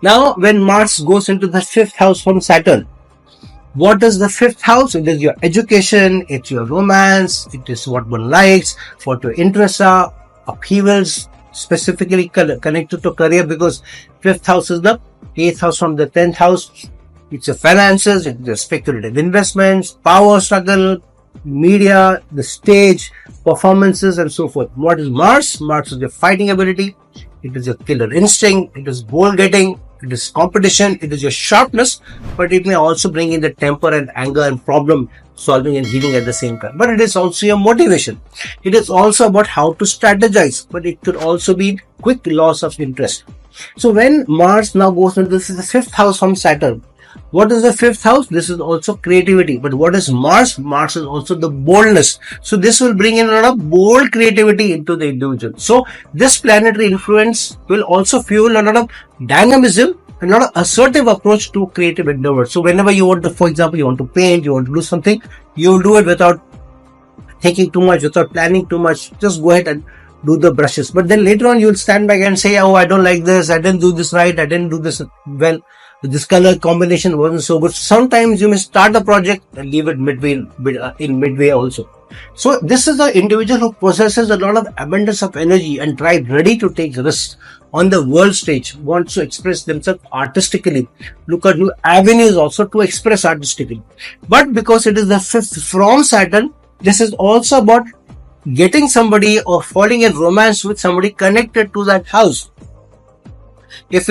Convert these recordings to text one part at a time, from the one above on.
Now, when Mars goes into the 5th house from Saturn, what is the 5th house? It is your education, it's your romance, it is what one likes, what your interests are, upheavals, specifically connected to career, because 5th house is the 8th house from the 10th house. It's your finances, it's your speculative investments, power struggle, media, the stage, performances, and so forth. What is Mars? Mars is your fighting ability, it is your killer instinct, it is goal getting, it is competition, it is your sharpness, but it may also bring in the temper and anger and problem solving and healing at the same time. But it is also your motivation. It is also about how to strategize, but it could also be quick loss of interest. So when Mars now goes into this is the 5th house from Saturn. What is the 5th house? This is also creativity. But what is Mars? Mars is also the boldness. So this will bring in a lot of bold creativity into the individual. So this planetary influence will also fuel a lot of dynamism and a lot of assertive approach to creative endeavors. So whenever you want to, for example, you want to paint, you want to do something, you will do it without thinking too much, without planning too much. Just go ahead and do the brushes. But then later on, you will stand back and say, oh, I don't like this. I didn't do this right. I didn't do this well. This color combination wasn't so good. Sometimes you may start the project and leave it midway also. So this is the individual who possesses a lot of abundance of energy and drive, ready to take risks on the world stage, wants to express themselves artistically, look at new avenues also to express artistically. But because it is the 5th from Saturn, this is also about getting somebody or falling in romance with somebody connected to that house. If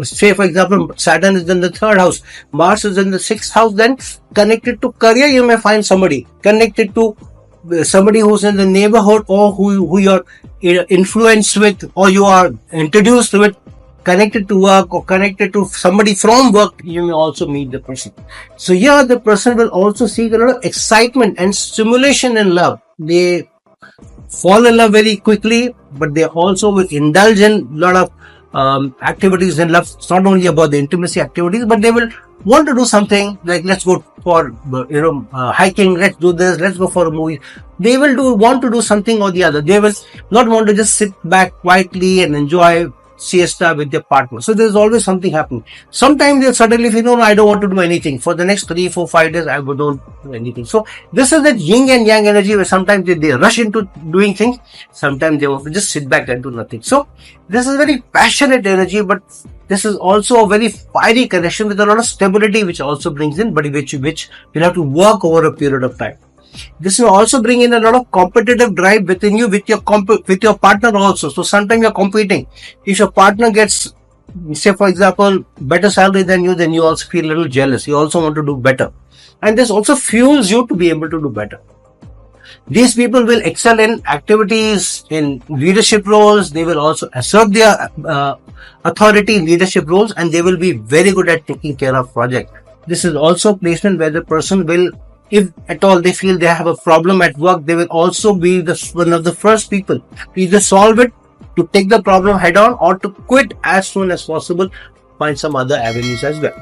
say for example Saturn is in the 3rd house, Mars is in the 6th house, then connected to career you may find somebody, connected to somebody who's in the neighborhood or who you're influenced with or you are introduced with, connected to work or connected to somebody from work, you may also meet the person. So here the person will also seek a lot of excitement and stimulation in love. They fall in love very quickly, but they also will indulge in a lot of activities in love. It's not only about the intimacy activities, but they will want to do something like, let's go for hiking, let's do this, let's go for a movie. They will want to do something or the other. They will not want to just sit back quietly and enjoy siesta with their partner. So there's always something happening. Sometimes they'll suddenly feel, no, I don't want to do anything. For the next 3, 4, 5 days, I don't do anything. So this is that yin and yang energy where sometimes they rush into doing things. Sometimes they want to just sit back and do nothing. So this is very passionate energy, but this is also a very fiery connection with a lot of stability, which also brings in, but which you'll have to work over a period of time. This will also bring in a lot of competitive drive within you with your partner also. So sometimes you're competing. If your partner gets, say for example, better salary than you, then you also feel a little jealous. You also want to do better. And this also fuels you to be able to do better. These people will excel in activities, in leadership roles. They will also assert their authority in leadership roles, and they will be very good at taking care of projects. This is also a placement where the person will, if at all they feel they have a problem at work, they will also be one of the first people to either solve it, to take the problem head on, or to quit as soon as possible, find some other avenues as well.